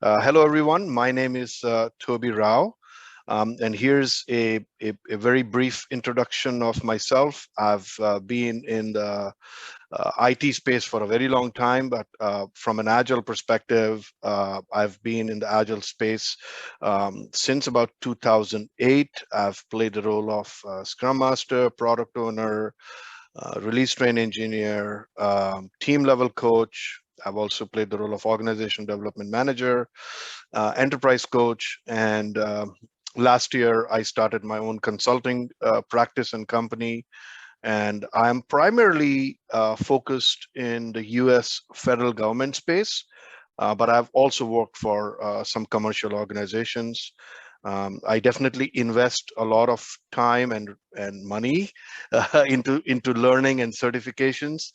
Hello, everyone. My name is Toby Rao, and here's a very brief introduction of myself. I've been in the IT space for a very long time, but from an Agile perspective, I've been in the Agile space since about 2008. I've played the role of Scrum Master, Product Owner, release train engineer, team level coach. I've also played the role of organization development manager, enterprise coach, and last year I started my own consulting practice and company. And I'm primarily focused in the US federal government space, but I've also worked for some commercial organizations. I definitely invest a lot of time and money into learning and certifications.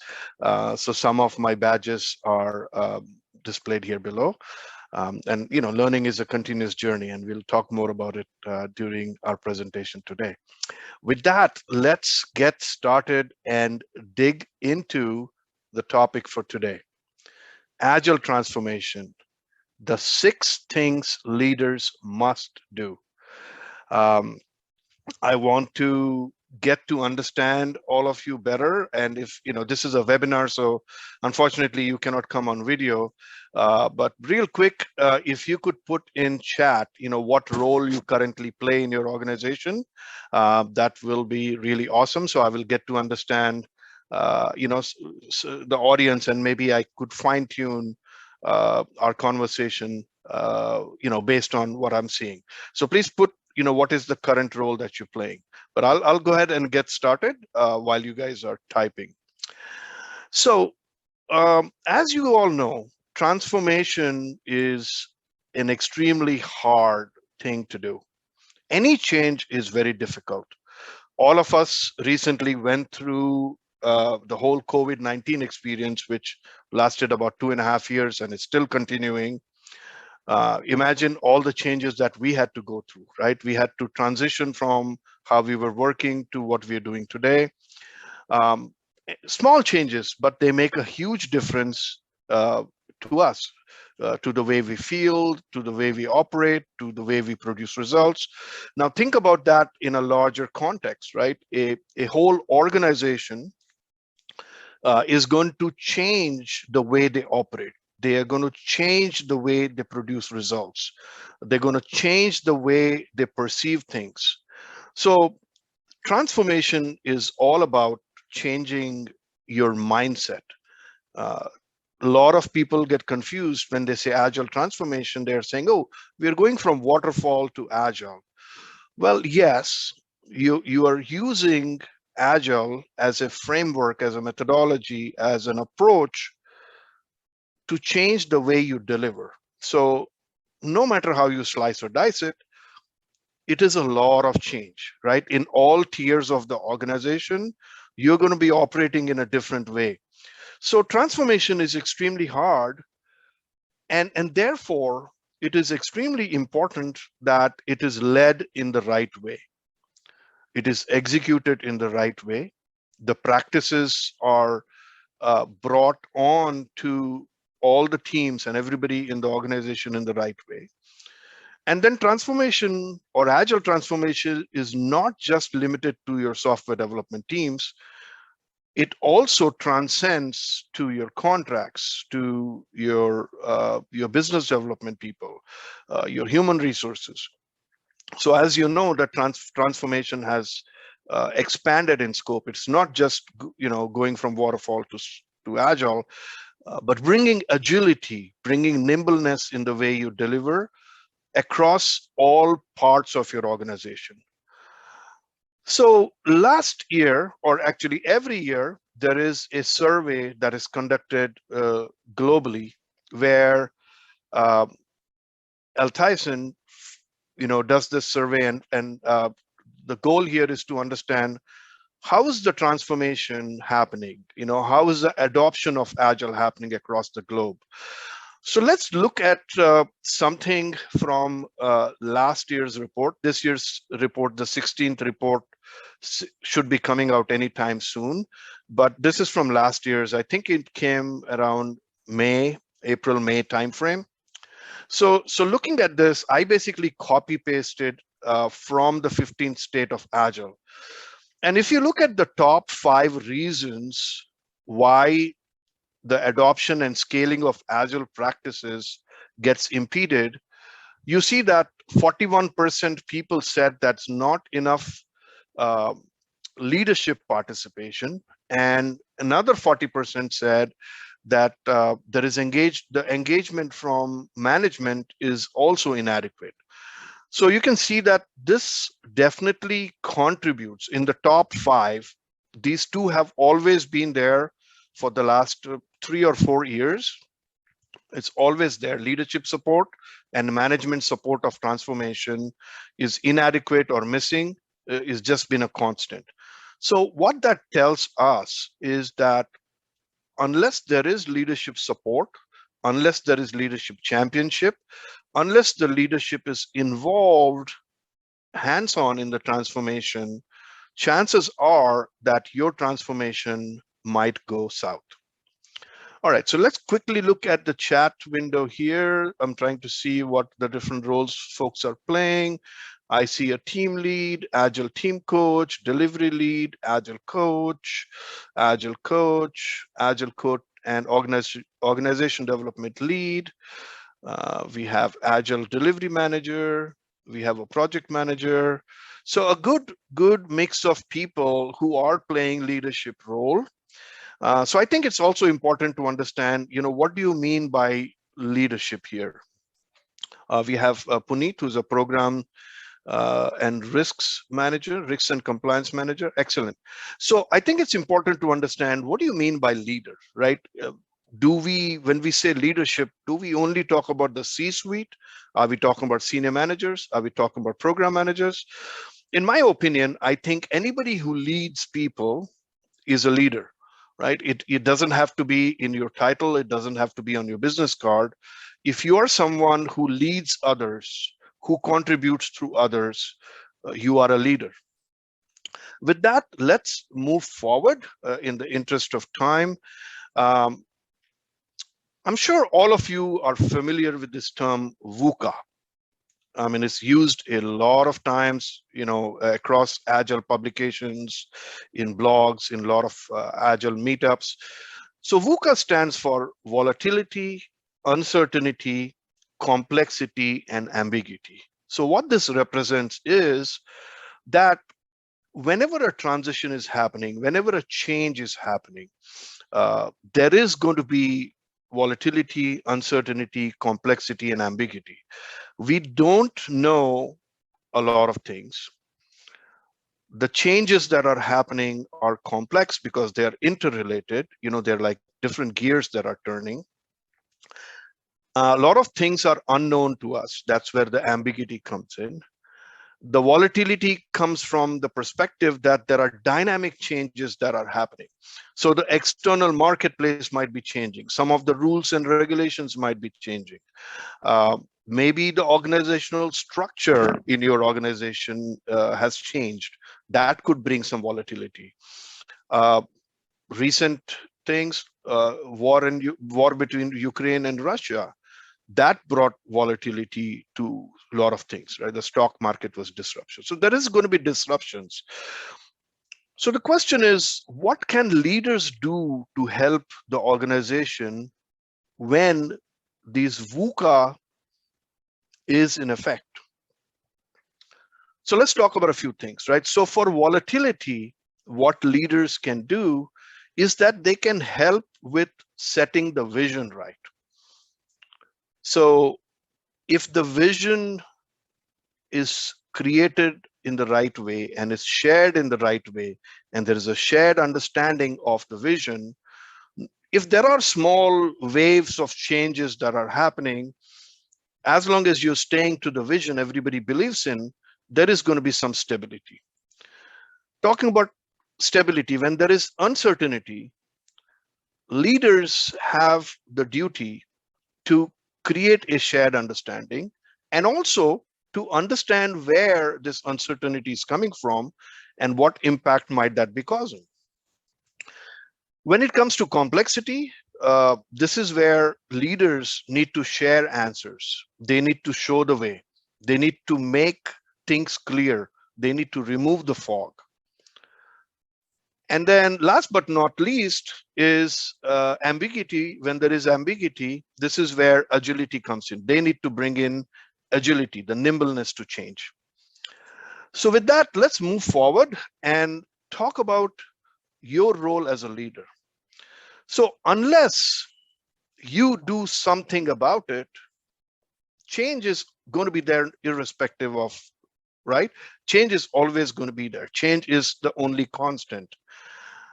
So some of my badges are displayed here below. And learning is a continuous journey, and we'll talk more about it during our presentation today. With that, let's get started and dig into the topic for today: Agile transformation, the 6 things leaders must do. Um, I want to get to understand all of you better. And if this is a webinar, so unfortunately you cannot come on video. But real quick, if you could put in chat, what role you currently play in your organization, that will be really awesome. So I will get to understand, the audience, and maybe I could fine tune our conversation, based on what I'm seeing. So please put what is the current role that you're playing. But I'll go ahead and get started while you guys are typing. So as you all know, transformation is an extremely hard thing to do. Any change is very difficult. All of us recently went through the whole COVID-19 experience, which lasted about 2.5 years and is still continuing. Imagine all the changes that we had to go through, right? We had to transition from how we were working to what we are doing today. Um, Small changes, but they make a huge difference to us, to the way we feel, to the way we operate, to the way we produce results. Now, think about that in a larger context, right? A whole organization is going to change the way they operate. They are going to change the way they produce results. They're going to change the way they perceive things. So transformation is all about changing your mindset. Uh, a lot of people get confused when they say agile transformation. They're saying, oh, we're going from waterfall to agile. Well, yes, you are using agile as a framework, as a methodology, as an approach to change the way you deliver. So no matter how you slice or dice it, it is a lot of change, right? In all tiers of the organization, you're going to be operating in a different way. So transformation is extremely hard, and therefore it is extremely important that it is led in the right way. It is executed in the right way. The practices are brought on to all the teams and everybody in the organization in the right way. And then transformation or agile transformation is not just limited to your software development teams. It also transcends to your contracts, to your business development people, your human resources. So as you know, that transformation has expanded in scope. It's not just going from waterfall to agile, but bringing agility, bringing nimbleness in the way you deliver across all parts of your organization. So last year, or actually every year, there is a survey that is conducted globally where uh, Tyson, does this survey, and the goal here is to understand how is the transformation happening? How is the adoption of Agile happening across the globe? So let's look at something from last year's report. This year's report, the 16th report, should be coming out anytime soon. But this is from last year's. I think it came around April-May timeframe. So looking at this, I basically copy pasted from the 15th State of Agile. And if you look at the top 5 reasons why the adoption and scaling of Agile practices gets impeded, you see that 41% people said that's not enough uh, leadership participation, and another 40% said that the engagement from management is also inadequate. So you can see that this definitely contributes in the top 5. These two have always been there for the last 3 or 4 years. It's always there. Leadership support and management support of transformation is inadequate or missing, is just been a constant. So what that tells us is that unless there is leadership support, unless there is leadership championship, unless the leadership is involved hands-on in the transformation, chances are that your transformation might go south. All right, so let's quickly look at the chat window here. I'm trying to see what the different roles folks are playing. I see a team lead, agile team coach, delivery lead, agile coach, and organization development lead. We have agile delivery manager. We have a project manager. So a good mix of people who are playing leadership role. So I think it's also important to understand, what do you mean by leadership here? We have Puneet, who's a program and risks and compliance manager. Excellent. So I think it's important to understand, what do you mean by leader, right? When we say leadership, do we only talk about the C-suite? Are we talking about senior managers? Are we talking about program managers? In my opinion, I think anybody who leads people is a leader, right? It doesn't have to be in your title. It doesn't have to be on your business card. If you are someone who leads others, who contributes through others, you are a leader. With that, let's move forward in the interest of time. Um, I'm sure all of you are familiar with this term VUCA. I mean, it's used a lot of times, across Agile publications, in blogs, in a lot of Agile meetups. So VUCA stands for volatility, uncertainty, complexity, and ambiguity. So what this represents is that whenever a transition is happening, whenever a change is happening, there is going to be volatility, uncertainty, complexity, and ambiguity. We don't know a lot of things. The changes that are happening are complex because they are interrelated. They're like different gears that are turning. A lot of things are unknown to us. That's where the ambiguity comes in. The volatility comes from the perspective that there are dynamic changes that are happening. So the external marketplace might be changing. Some of the rules and regulations might be changing. Maybe the organizational structure in your organization has changed. That could bring some volatility. Recent things, war between Ukraine and Russia, that brought volatility to a lot of things, right? The stock market was disruption. So there is going to be disruptions. So the question is, what can leaders do to help the organization when these VUCA is in effect? So let's talk about a few things, right? So for volatility, what leaders can do is that they can help with setting the vision right. So if the vision is created in the right way and is shared in the right way, and there is a shared understanding of the vision, if there are small waves of changes that are happening, as long as you're staying to the vision everybody believes in, there is going to be some stability. Talking about stability, when there is uncertainty, leaders have the duty to create a shared understanding and also to understand where this uncertainty is coming from and what impact might that be causing. When it comes to complexity, this is where leaders need to share answers. They need to show the way. They need to make things clear. They need to remove the fog. And then last but not least is ambiguity. When there is ambiguity, this is where agility comes in. They need to bring in agility, the nimbleness to change. So with that, let's move forward and talk about your role as a leader. So unless you do something about it, change is going to be there irrespective of, right? Change is always going to be there. Change is the only constant.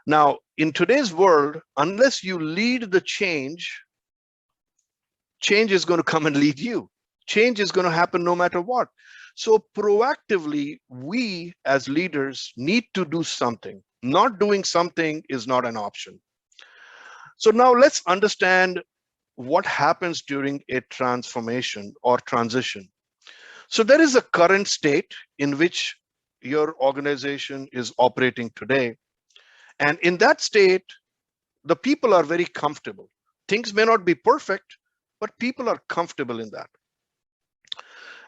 Now, in today's world, unless you lead the change, change is going to come and lead you. Change is going to happen no matter what. So proactively, we as leaders need to do something. Not doing something is not an option. So now let's understand what happens during a transformation or transition. So there is a current state in which your organization is operating today. And in that state, the people are very comfortable. Things may not be perfect, but people are comfortable in that.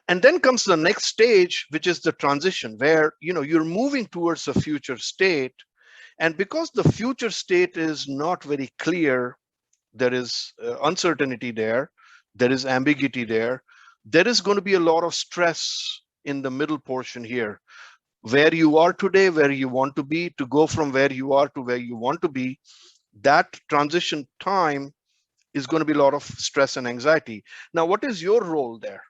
And then comes the next stage, which is the transition, where you're moving towards a future state. And because the future state is not very clear, there is uncertainty there, there is ambiguity there, there is going to be a lot of stress in the middle portion here. Where you are today, where you want to be, to go from where you are to where you want to be, that transition time is going to be a lot of stress and anxiety. Now, what is your role there,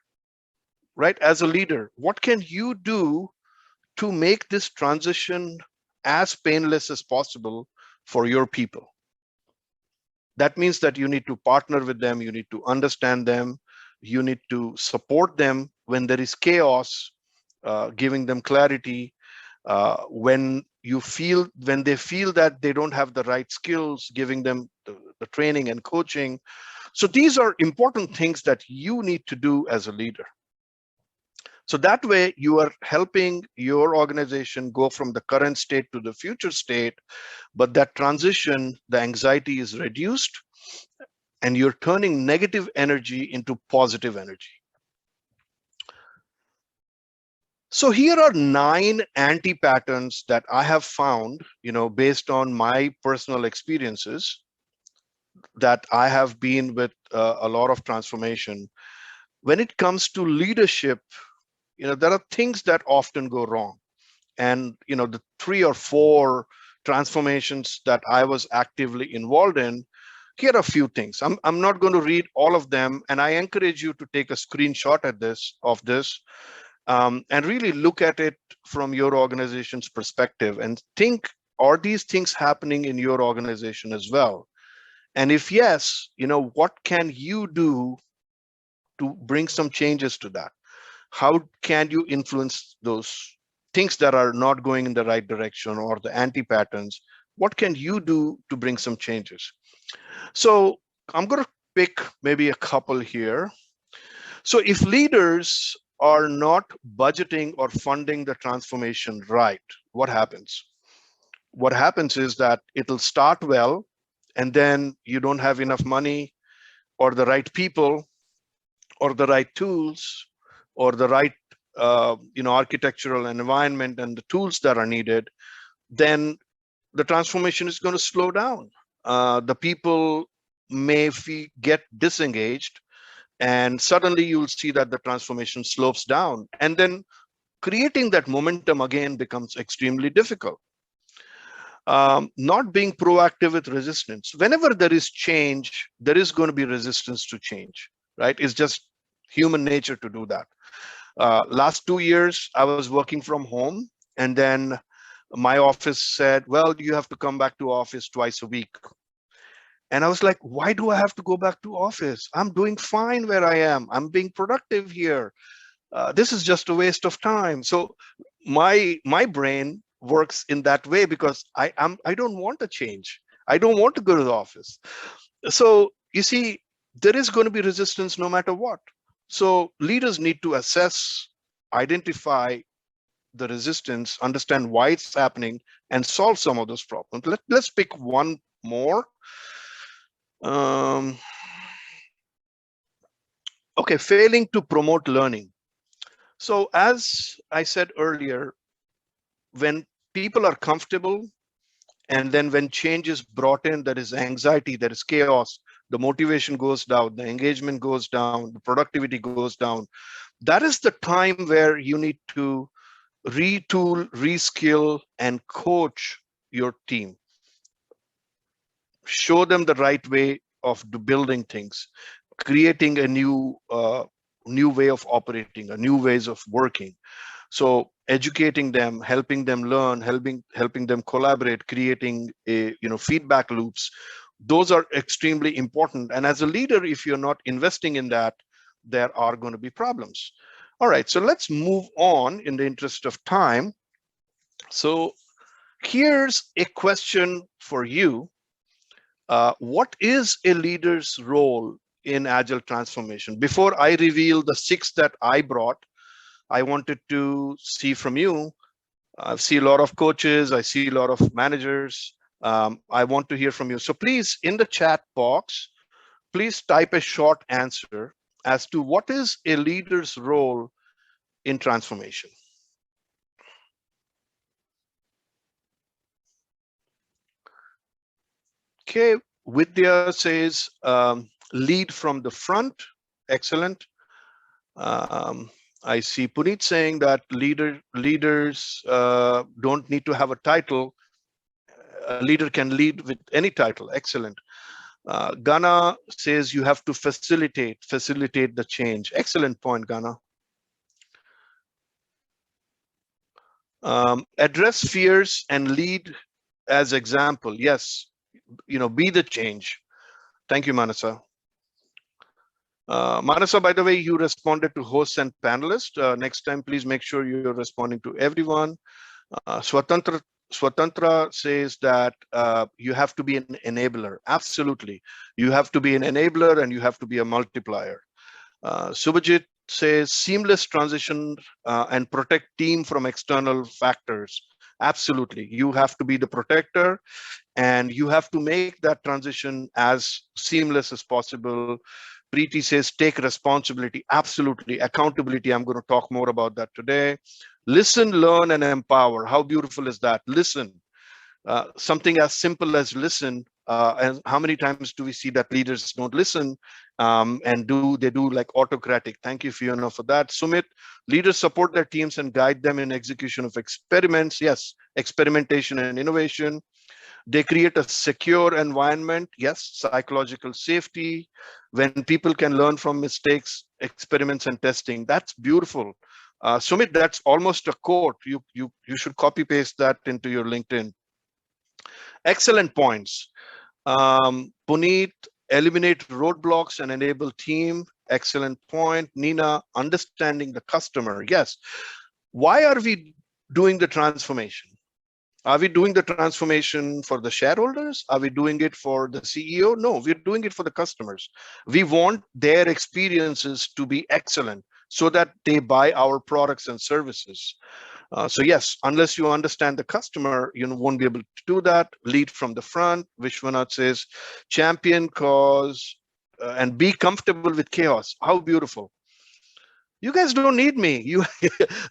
right? As a leader, what can you do to make this transition as painless as possible for your people? That means that you need to partner with them, you need to understand them, you need to support them when there is chaos, giving them clarity, when they feel that they don't have the right skills, giving them the training and coaching. So these are important things that you need to do as a leader. So that way you are helping your organization go from the current state to the future state, but that transition, the anxiety is reduced and you're turning negative energy into positive energy. So here are 9 anti-patterns that I have found, based on my personal experiences, that I have been with a lot of transformation. When it comes to leadership, there are things that often go wrong. And, the 3 or 4 transformations that I was actively involved in, here are a few things. I'm not going to read all of them, and I encourage you to take a screenshot of this. And really look at it from your organization's perspective and think, are these things happening in your organization as well? And if yes, what can you do to bring some changes to that? How can you influence those things that are not going in the right direction or the anti-patterns? What can you do to bring some changes? So I'm going to pick maybe a couple here. So if leaders are not budgeting or funding the transformation right, what happens? What happens is that it'll start well, and then you don't have enough money or the right people or the right tools or the right architectural environment and the tools that are needed, then the transformation is going to slow down. The people may get disengaged, and suddenly you'll see that the transformation slopes down, and then creating that momentum again becomes extremely difficult. Not being proactive with resistance. Whenever there is change, there is going to be resistance to change, right? It's just human nature to do that. Last 2 years, I was working from home, and then my office said, well, you have to come back to office twice a week. And I was like, why do I have to go back to office? I'm doing fine where I am. I'm being productive here. This is just a waste of time. So my brain works in that way because I don't want to change. I don't want to go to the office. So you see, there is going to be resistance no matter what. So leaders need to assess, identify the resistance, understand why it's happening, and solve some of those problems. Let's pick one more. Um, okay, failing to promote learning. So as I said earlier, when people are comfortable, and then when change is brought in, there is anxiety, there is chaos, the motivation goes down, the engagement goes down, the productivity goes down. That is the time where you need to retool, reskill, and coach your team. Show them the right way of building things, creating a new way of operating, a new ways of working. So educating them, helping them learn, helping them collaborate, creating feedback loops, those are extremely important. And as a leader, if you're not investing in that, there are going to be problems. All right, so let's move on in the interest of time. So here's a question for you. What is a leader's role in agile transformation? Before I reveal the 6 that I brought, I wanted to see from you. I see a lot of coaches, I see a lot of managers. I want to hear from you. So please, in the chat box, please type a short answer as to what is a leader's role in transformation. Okay, Vidya says, lead from the front. Excellent. Um, I see Puneet saying that leaders don't need to have a title. A leader can lead with any title. Excellent. Ghana says you have to facilitate the change. Excellent point, Ghana. Address fears and lead as example. Yes, be the change. Thank you, Manasa. Manasa, by the way, you responded to hosts and panelists. Next time, please make sure you're responding to everyone. Swatantra says that you have to be an enabler. Absolutely. You have to be an enabler and you have to be a multiplier. Subhajit says seamless transition and protect team from external factors. Absolutely. You have to be the protector and you have to make that transition as seamless as possible. Preeti says take responsibility. Absolutely. Accountability. I'm going to talk more about that today. Listen, learn, and empower. How beautiful is that? Listen. Something as simple as listen. And how many times do we see that leaders don't listen and they do like autocratic? Thank you, Fiona, for that. Sumit, leaders support their teams and guide them in execution of experiments. Yes, experimentation and innovation. They create a secure environment. Yes, psychological safety. When people can learn from mistakes, experiments, and testing, that's beautiful. Sumit, that's almost a quote. You should copy paste that into your LinkedIn. Excellent points. Puneet, eliminate roadblocks and enable team. Excellent point. Nina, understanding the customer. Yes. Why are we doing the transformation? Are we doing the transformation for the shareholders? Are we doing it for the CEO? No, we're doing it for the customers. We want their experiences to be excellent so that they buy our products and services. So yes, unless you understand the customer, you won't be able to do that. Lead from the front. Vishwanath says, champion cause and be comfortable with chaos. How beautiful. You guys don't need me.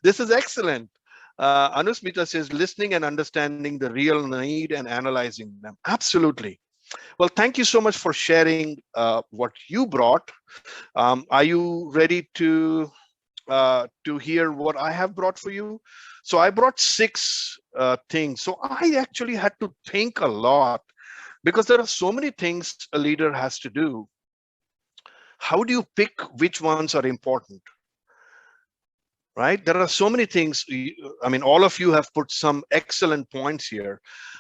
This is excellent. Anusmita says, listening and understanding the real need and analyzing them. Absolutely. Well, thank you so much for sharing what you brought. Are you ready to hear what I have brought for you? So I brought 6 things. So I actually had to think a lot because there are so many things a leader has to do. How do you pick which ones are important? Right? There are so many things. I mean, all of you have put some excellent points here,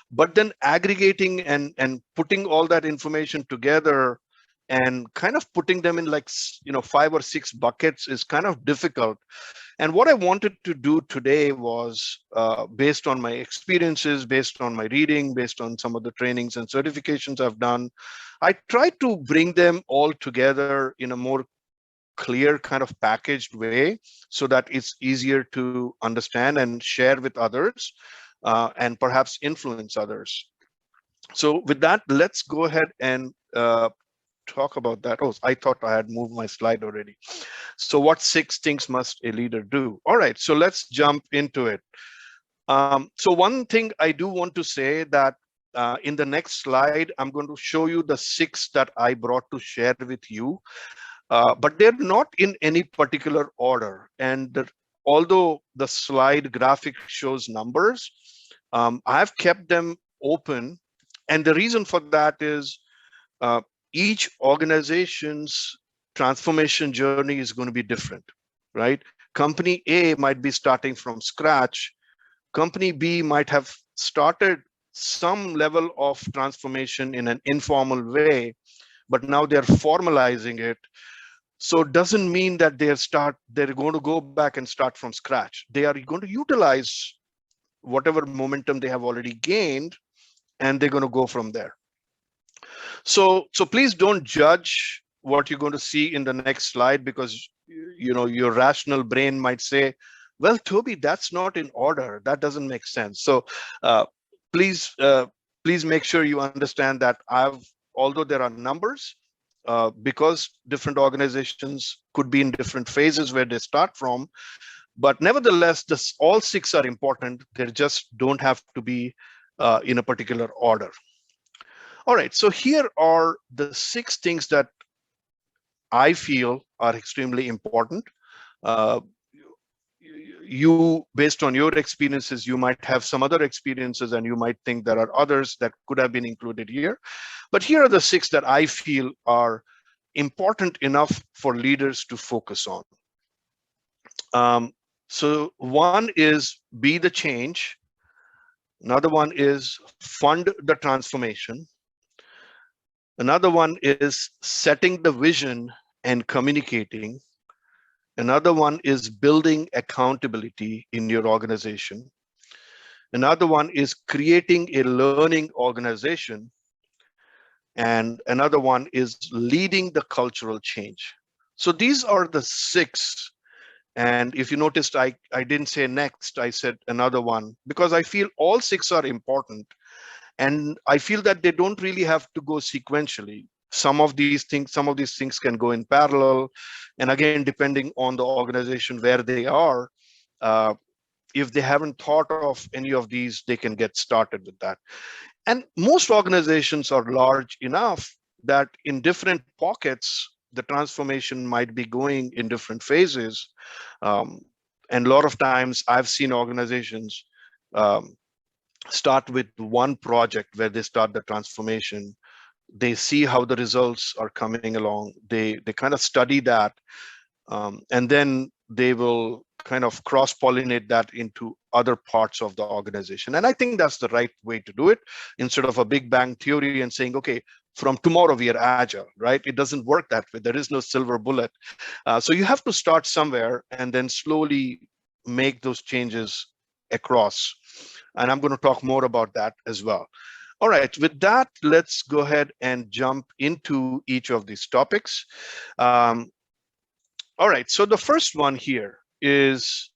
but then aggregating and putting all that information together and kind of putting them in like 5 or 6 buckets is kind of difficult. And what I wanted to do today was based on my experiences, based on my reading, based on some of the trainings and certifications I've done, I tried to bring them all together in a more clear kind of packaged way so that it's easier to understand and share with others and perhaps influence others. So with that, let's go ahead and talk about that. Oh, I thought I had moved my slide already. So what 6 things must a leader do? All right, so let's jump into it. So one thing I do want to say that in the next slide, I'm going to show you the 6 that I brought to share with you, but they're not in any particular order. And although the slide graphic shows numbers, I've kept them open. And the reason for that is uh, each organization's transformation journey is going to be different, right? Company A might be starting from scratch. Company B might have started some level of transformation in an informal way, but now they're formalizing it. So it doesn't mean that they're going to go back and start from scratch. They are going to utilize whatever momentum they have already gained, and they're going to go from there. So please don't judge what you're going to see in the next slide, because your rational brain might say, well, Toby, that's not in order. That doesn't make sense. So uh, please make sure you understand that although there are numbers, because different organizations could be in different phases where they start from, but nevertheless, all 6 are important. They just don't have to be in a particular order. All right, so here are the 6 things that I feel are extremely important. Uh, based on your experiences, you might have some other experiences, and you might think there are others that could have been included here. But here are the 6 that I feel are important enough for leaders to focus on. So one is be the change. Another one is fund the transformation. Another one is setting the vision and communicating. Another one is building accountability in your organization. Another one is creating a learning organization. And another one is leading the cultural change. So these are the 6. And if you noticed, I didn't say next, I said another one, because I feel all 6 are important. And I feel that they don't really have to go sequentially. Some of these things can go in parallel. And again, depending on the organization where they are, if they haven't thought of any of these, they can get started with that. And most organizations are large enough that in different pockets, the transformation might be going in different phases. And a lot of times I've seen organizations start with one project where they start the transformation. They see how the results are coming along. They kind of study that, and then they will kind of cross-pollinate that into other parts of the organization. And I think that's the right way to do it, instead of a big bang theory and saying, okay, from tomorrow we are agile, right? It doesn't work that way. There is no silver bullet. So you have to start somewhere and then slowly make those changes across. And I'm going to talk more about that as well. All right, with that, let's go ahead and jump into each of these topics. All right, so the first one here is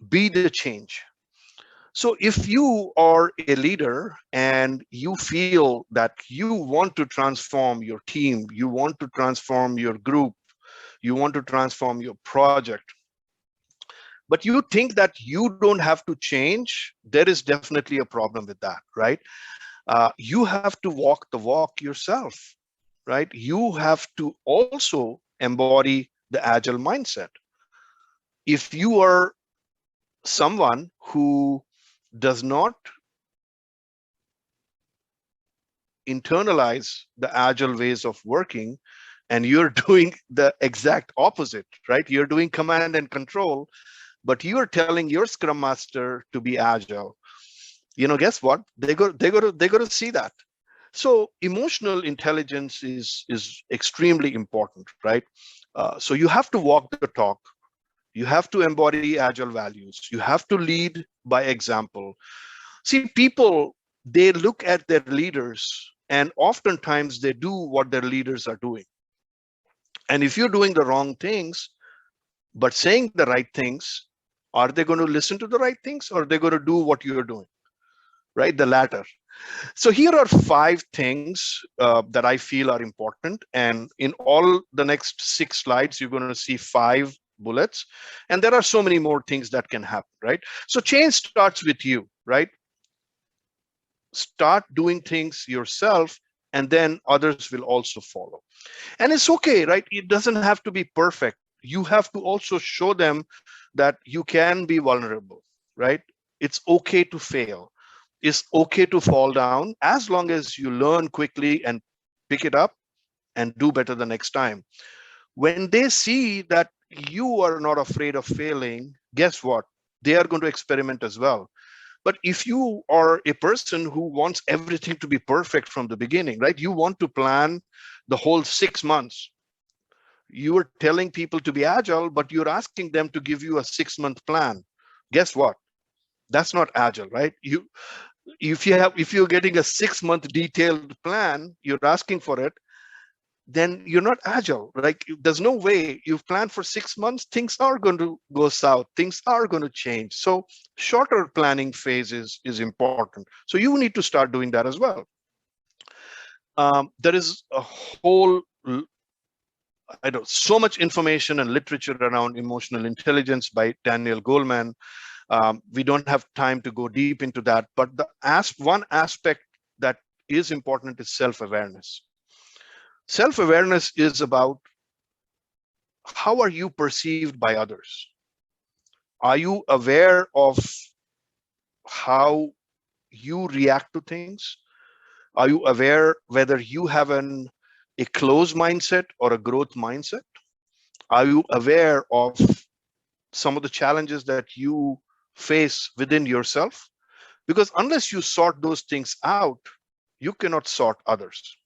be the change. So if you are a leader and you feel that you want to transform your team, you want to transform your group, you want to transform your project, but you think that you don't have to change, there is definitely a problem with that, right? You have to walk the walk yourself, right? You have to also embody the agile mindset. If you are someone who does not internalize the agile ways of working, and you're doing the exact opposite, right? You're doing command and control, but you are telling your scrum master to be agile. Guess what? They go to see that. So emotional intelligence is extremely important, right? So you have to walk the talk. You have to embody agile values. You have to lead by example. See, people, they look at their leaders, and oftentimes they do what their leaders are doing. And if you're doing the wrong things, but saying the right things, are they going to listen to the right things, or are they going to do what you're doing? Right? The latter. So here are 5 things that I feel are important. And in all the next 6 slides, you're going to see 5 bullets. And there are so many more things that can happen, right? So change starts with you, right? Start doing things yourself, and then others will also follow. And it's okay, right? It doesn't have to be perfect. You have to also show them that you can be vulnerable, right? It's okay to fail. It's okay to fall down, as long as you learn quickly and pick it up and do better the next time. When they see that you are not afraid of failing, guess what? They are going to experiment as well. But if you are a person who wants everything to be perfect from the beginning, right? You want to plan the whole 6 months. You are telling people to be agile, but you're asking them to give you a 6-month plan. Guess what? That's not agile, right? If you're getting a 6-month detailed plan, you're asking for it, then you're not agile. Like, there's no way you've planned for 6 months, things are going to go south, things are going to change. So shorter planning phase is important. So you need to start doing that as well. There is a whole, I don't, so much information and literature around emotional intelligence by Daniel Goleman. We don't have time to go deep into that, but the one aspect that is important is self-awareness. Self-awareness is about how are you perceived by others? Are you aware of how you react to things? Are you aware whether you have a closed mindset or a growth mindset? Are you aware of some of the challenges that you face within yourself? Because unless you sort those things out, you cannot sort others.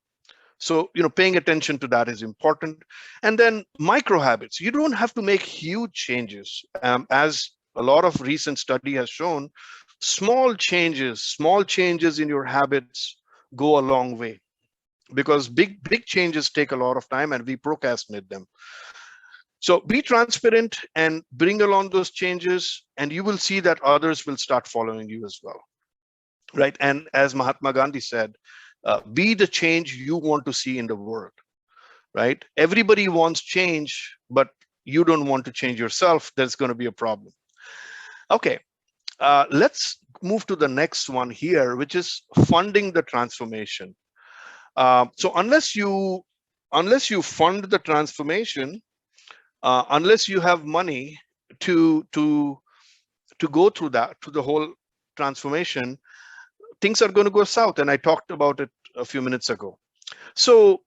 So, paying attention to that is important. And then micro habits. You don't have to make huge changes. As a lot of recent study has shown, small changes in your habits go a long way, because big changes take a lot of time and we procrastinate them. So be transparent and bring along those changes, and you will see that others will start following you as well, right? And as Mahatma Gandhi said, be the change you want to see in the world, right? Everybody wants change, but you don't want to change yourself. There's going to be a problem. Okay, let's move to the next one here, which is funding the transformation. So unless you fund the transformation, unless you have money to go through the whole transformation, things are going to go south. And I talked about it a few minutes ago. So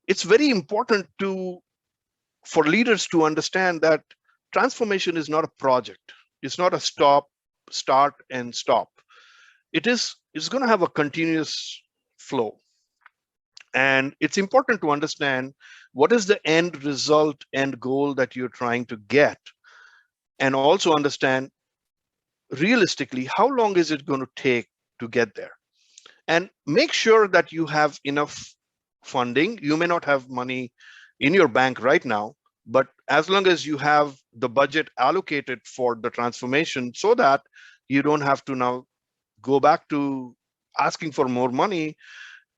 it's very important for leaders to understand that transformation is not a project. It's not a start and stop. It's going to have a continuous flow. And it's important to understand what is the end result, end goal that you're trying to get, and also understand realistically how long is it going to take to get there. And make sure that you have enough funding. You may not have money in your bank right now, but as long as you have the budget allocated for the transformation, so that you don't have to now go back to asking for more money.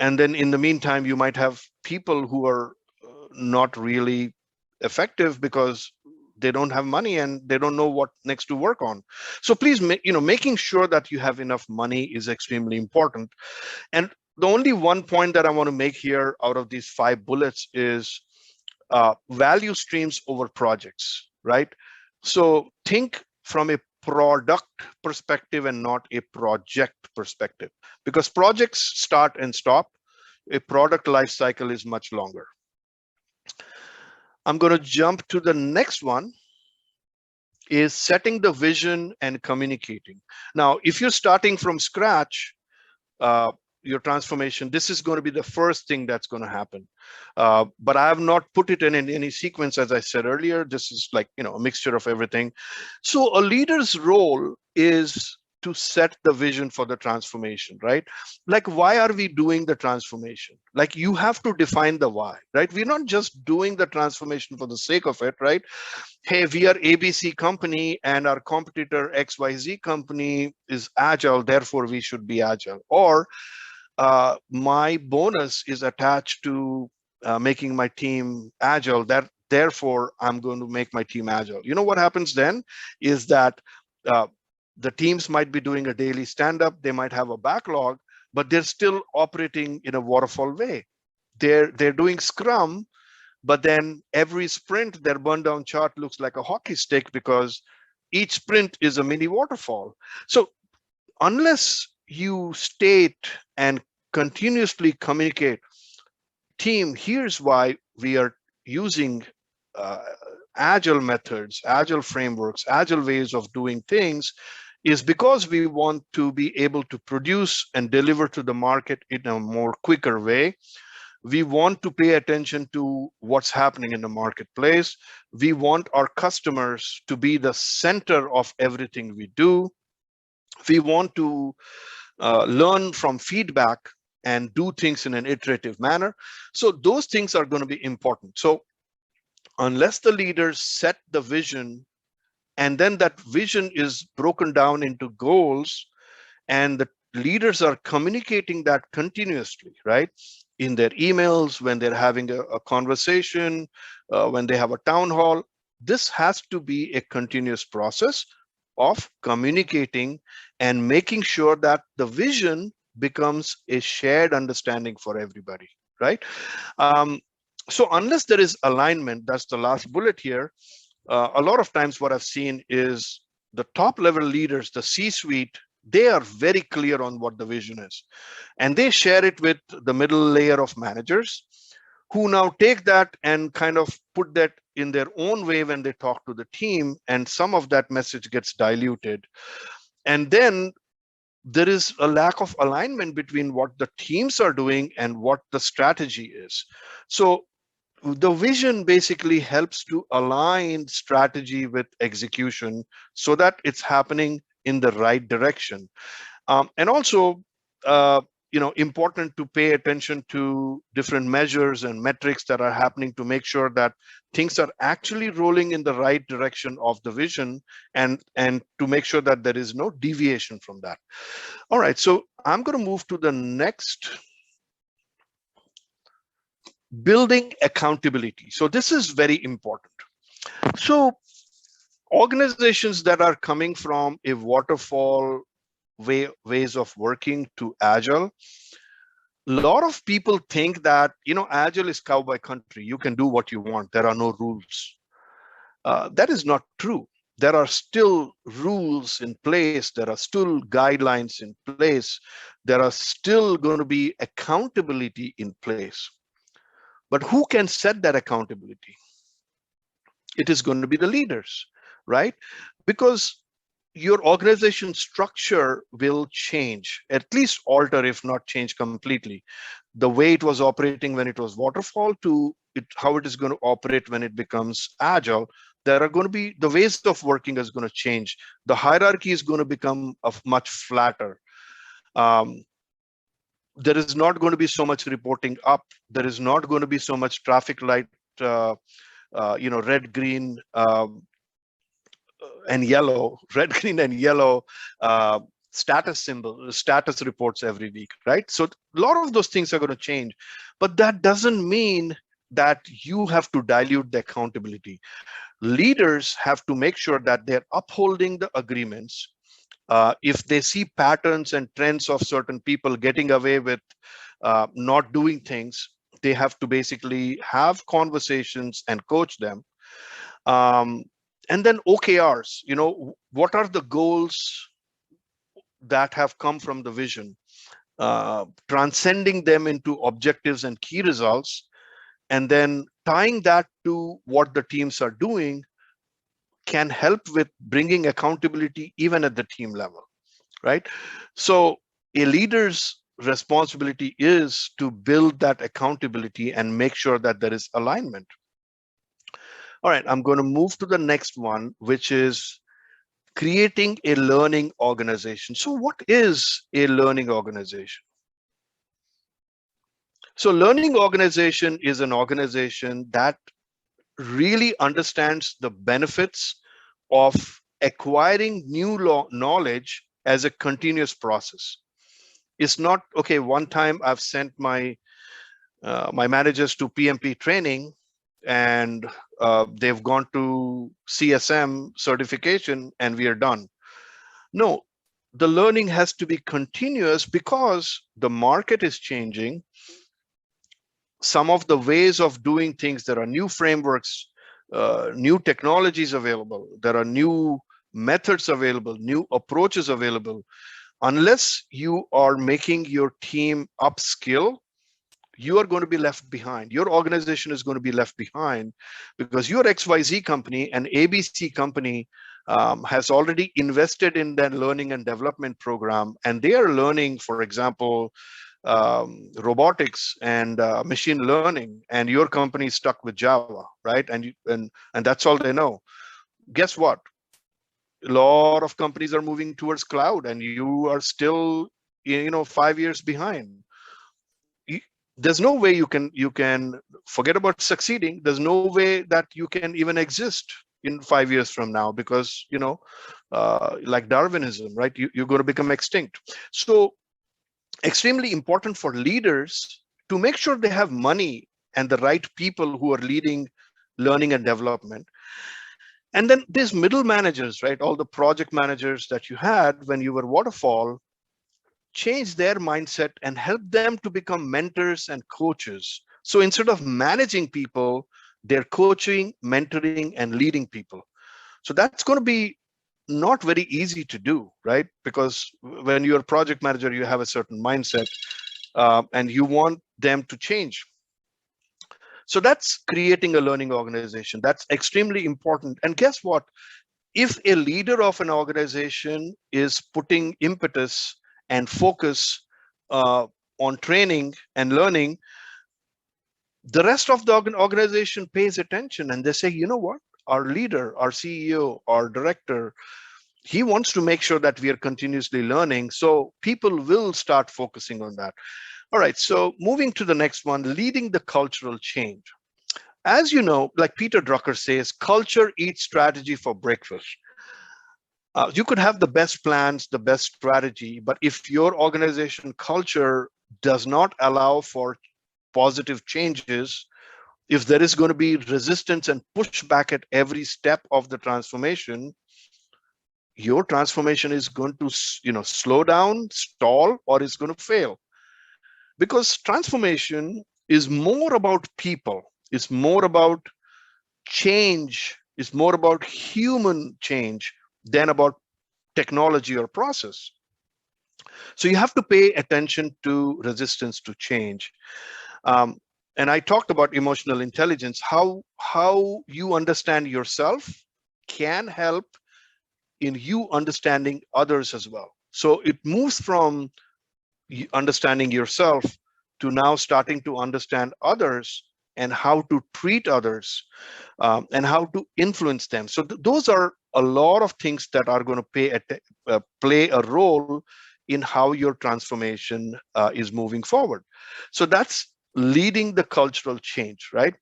And then in the meantime, you might have people who are not really effective because they don't have money and they don't know what next to work on. So please, making sure that you have enough money is extremely important. And the only one point that I want to make here out of these 5 bullets is value streams over projects, right? So think from a product perspective and not a project perspective, because projects start and stop. A product life cycle is much longer. I'm going to jump to the next one, is setting the vision and communicating. Now, if you're starting from scratch, your transformation, this is going to be the first thing that's going to happen. But I have not put it in any sequence, as I said earlier. This is like, a mixture of everything. So a leader's role is to set the vision for the transformation, right? Like, why are we doing the transformation? Like, you have to define the why, right? We're not just doing the transformation for the sake of it, right? Hey, we are ABC company and our competitor XYZ company is agile, therefore we should be agile. Or my bonus is attached to making my team agile, that therefore I'm going to make my team agile. You know what happens then is that uh, the teams might be doing a daily stand-up, they might have a backlog, but they're still operating in a waterfall way. They're doing Scrum, but then every sprint, their burn down chart looks like a hockey stick because each sprint is a mini waterfall. So unless you state and continuously communicate, team, here's why we are using uh, agile methods, agile frameworks, agile ways of doing things, is because we want to be able to produce and deliver to the market in a more quicker way. We want to pay attention to what's happening in the marketplace. We want our customers to be the center of everything we do. We want to learn from feedback and do things in an iterative manner. So those things are going to be important. So unless the leaders set the vision, and then that vision is broken down into goals, and the leaders are communicating that continuously, right? In their emails, when they're having a conversation, when they have a town hall, this has to be a continuous process of communicating and making sure that the vision becomes a shared understanding for everybody, right? Um, so unless there is alignment, that's the last bullet here. A lot of times what I've seen is the top level leaders, the C-suite, they are very clear on what the vision is. And they share it with the middle layer of managers, who now take that and kind of put that in their own way when they talk to the team. And some of that message gets diluted. And then there is a lack of alignment between what the teams are doing and what the strategy is. So the vision basically helps to align strategy with execution so that it's happening in the right direction. And also, important to pay attention to different measures and metrics that are happening to make sure that things are actually rolling in the right direction of the vision, and to make sure that there is no deviation from that. All right, so I'm going to move to the next. Building accountability. So this is very important. So organizations that are coming from a waterfall ways of working to agile, a lot of people think that, agile is cowboy country. You can do what you want. There are no rules. That is not true. There are still rules in place. There are still guidelines in place. There are still going to be accountability in place. But who can set that accountability? It is going to be the leaders, right? Because your organization structure will change, at least alter, if not change completely. The way it was operating when it was waterfall to how it is going to operate when it becomes agile. There are going to be, the ways of working is going to change. The hierarchy is going to become much flatter. There is not going to be so much reporting up. There is not going to be so much traffic light, red, green, and yellow, red, green, and yellow status reports every week, right? So a lot of those things are going to change, but that doesn't mean that you have to dilute the accountability. Leaders have to make sure that they're upholding the agreements. If they see patterns and trends of certain people getting away with not doing things, they have to basically have conversations and coach them. And then OKRs, what are the goals that have come from the vision, transcending them into objectives and key results, and then tying that to what the teams are doing can help with bringing accountability even at the team level, right? So a leader's responsibility is to build that accountability and make sure that there is alignment. All right, I'm going to move to the next one, which is creating a learning organization. So what is a learning organization? So learning organization is an organization that really understands the benefits of acquiring new knowledge as a continuous process. It's not, okay, one time I've sent my my managers to PMP training and they've gone to CSM certification and we are done. No, the learning has to be continuous because the market is changing. Some of the ways of doing things, there are new frameworks, new technologies available, there are new methods available, new approaches available. Unless you are making your team upskill, you are going to be left behind. Your organization is going to be left behind because your XYZ company and ABC company has already invested in that learning and development program, and they are learning, for example, robotics and machine learning, and your company is stuck with Java, right? And that's all they know. Guess what? A lot of companies are moving towards cloud, and you are still, 5 years behind. There's no way you can forget about succeeding. There's no way that you can even exist in 5 years from now because like Darwinism, right? You're going to become extinct. So extremely important for leaders to make sure they have money and the right people who are leading learning and development. And then these middle managers, right? All the project managers that you had when you were waterfall, change their mindset and help them to become mentors and coaches. So instead of managing people, they're coaching, mentoring, and leading people. So that's going to be not very easy to do, right? Because when you're a project manager, you have a certain mindset and you want them to change. So that's creating a learning organization. That's extremely important. And guess what? If a leader of an organization is putting impetus and focus on training and learning, the rest of the organization pays attention and they say, you know what? Our leader, our CEO, our director, he wants to make sure that we are continuously learning. So people will start focusing on that. All right, so moving to the next one, leading the cultural change. As you know, like Peter Drucker says, culture eats strategy for breakfast. You could have the best plans, the best strategy, but if your organization culture does not allow for positive changes, if there is going to be resistance and pushback at every step of the transformation, your transformation is going to, slow down, stall, or is going to fail. Because transformation is more about people, it's more about change, it's more about human change than about technology or process. So you have to pay attention to resistance to change. And I talked about emotional intelligence, how you understand yourself can help in you understanding others as well. So it moves from understanding yourself to now starting to understand others and how to treat others and how to influence them. So those are a lot of things that are going to play a role in how your transformation is moving forward. So that's leading the cultural change, right?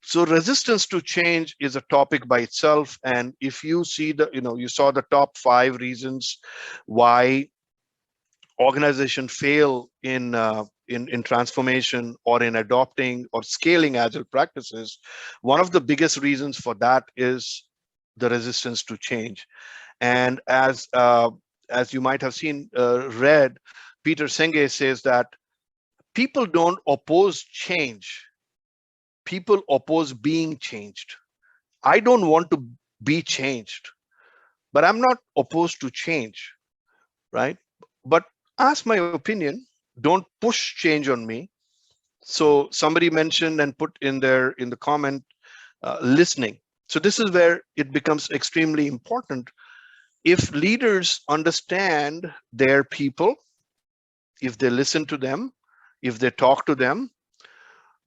So resistance to change is a topic by itself. And if you see you saw the top 5 reasons why organizations fail in transformation or in adopting or scaling agile practices, one of the biggest reasons for that is the resistance to change. And as you might have seen, read, Peter Senge says that people don't oppose change. People oppose being changed. I don't want to be changed, but I'm not opposed to change, right? But ask my opinion. Don't push change on me. So somebody mentioned and put in the comment, listening. So this is where it becomes extremely important. If leaders understand their people, if they listen to them, if they talk to them,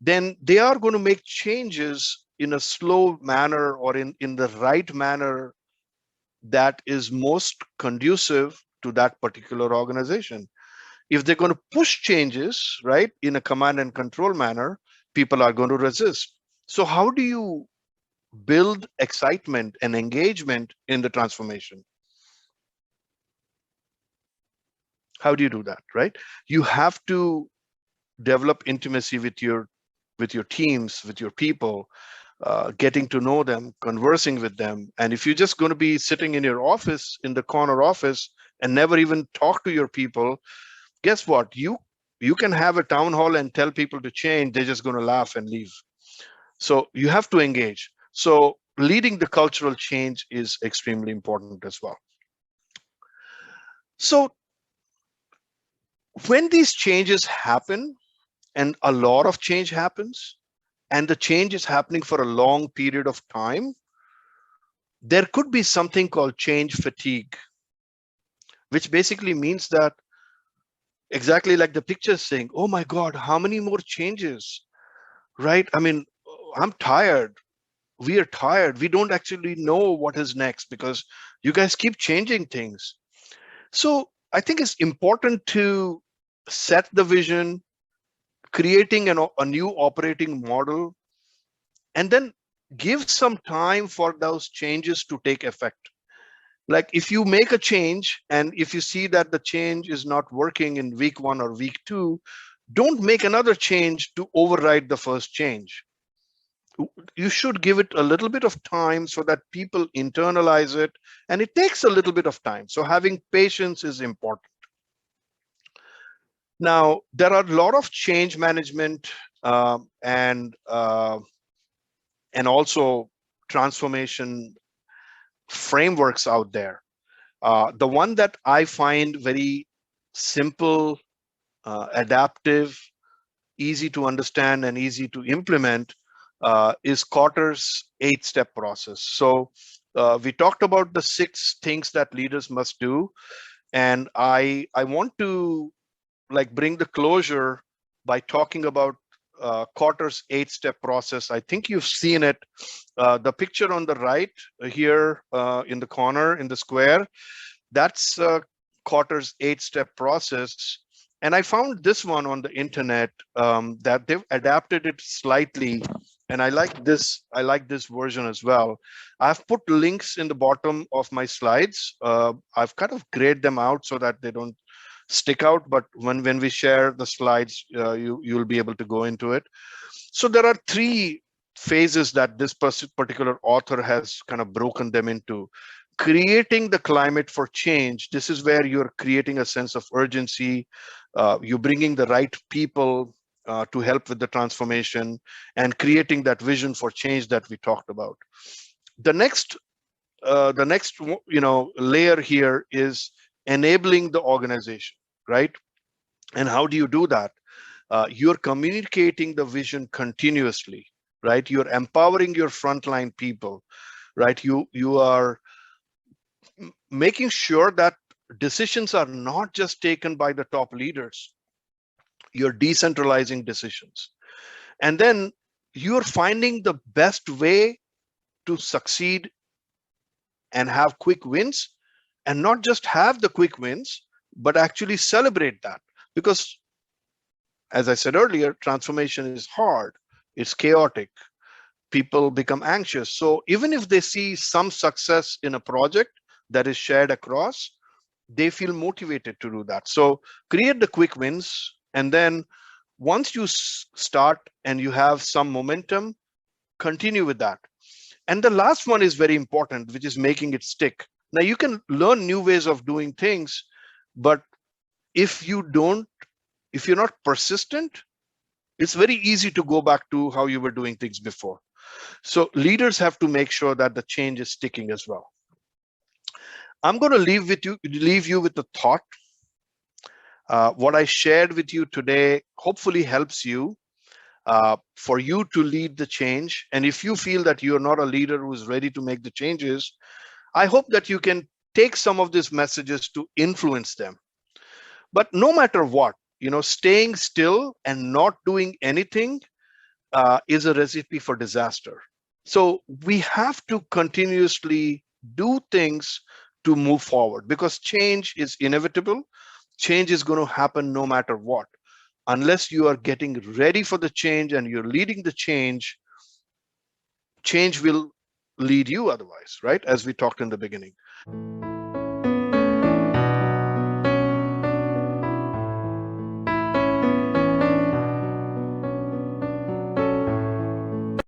then they are going to make changes in a slow manner or in the right manner that is most conducive to that particular organization. If they're going to push changes, right, in a command and control manner, people are going to resist. So how do you build excitement and engagement in the transformation? How do you do that, right? You have to develop intimacy with your teams, with your people, getting to know them, conversing with them. And if you're just going to be sitting in your office, in the corner office, and never even talk to your people, guess what? You can have a town hall and tell people to change. They're just going to laugh and leave. So you have to engage. So leading the cultural change is extremely important as well. So when these changes happen, and a lot of change happens, and the change is happening for a long period of time, there could be something called change fatigue, which basically means that, exactly like the picture is saying, oh my God, how many more changes, right? I mean, I'm tired. We are tired. We don't actually know what is next because you guys keep changing things. So I think it's important to set the vision, creating a new operating model, and then give some time for those changes to take effect. Like if you make a change and if you see that the change is not working in week 1 or week 2, don't make another change to override the first change. You should give it a little bit of time so that people internalize it, and it takes a little bit of time. So having patience is important. Now, there are a lot of change management and also transformation frameworks out there. The one that I find very simple, adaptive, easy to understand, and easy to implement is Kotter's 8-step process. So we talked about the 6 things that leaders must do, and I want to like bring the closure by talking about Kotter's 8-step process. I think you've seen it. The picture on the right here in the corner in the square, that's Kotter's 8-step process. And I found this one on the internet that they've adapted it slightly. And I like this. I like this version as well. I've put links in the bottom of my slides. I've kind of grayed them out so that they don't stick out. But when we share the slides, you'll be able to go into it. So there are 3 phases that this particular author has kind of broken them into. Creating the climate for change. This is where you're creating a sense of urgency. You're bringing the right people to help with the transformation and creating that vision for change that we talked about. The next layer here is enabling the organization, right? And how do you do that? You're communicating the vision continuously, right? You're empowering your frontline people, right? You are making sure that decisions are not just taken by the top leaders. You're decentralizing decisions. And then you're finding the best way to succeed and have quick wins, and not just have the quick wins, but actually celebrate that. Because as I said earlier, transformation is hard, it's chaotic, people become anxious. So even if they see some success in a project that is shared across, they feel motivated to do that. So create the quick wins, and then once you start and you have some momentum, continue with that. And the last one is very important, which is making it stick. Now you can learn new ways of doing things, but if you're not persistent, it's very easy to go back to how you were doing things before. So leaders have to make sure that the change is sticking as well. I'm going to leave you with the thought. What I shared with you today hopefully helps you for you to lead the change. And if you feel that you're not a leader who is ready to make the changes, I hope that you can take some of these messages to influence them. But no matter what, staying still and not doing anything is a recipe for disaster. So we have to continuously do things to move forward, because change is inevitable. Change is going to happen no matter what. Unless you are getting ready for the change and you're leading the change, change will lead you otherwise, right? As we talked in the beginning.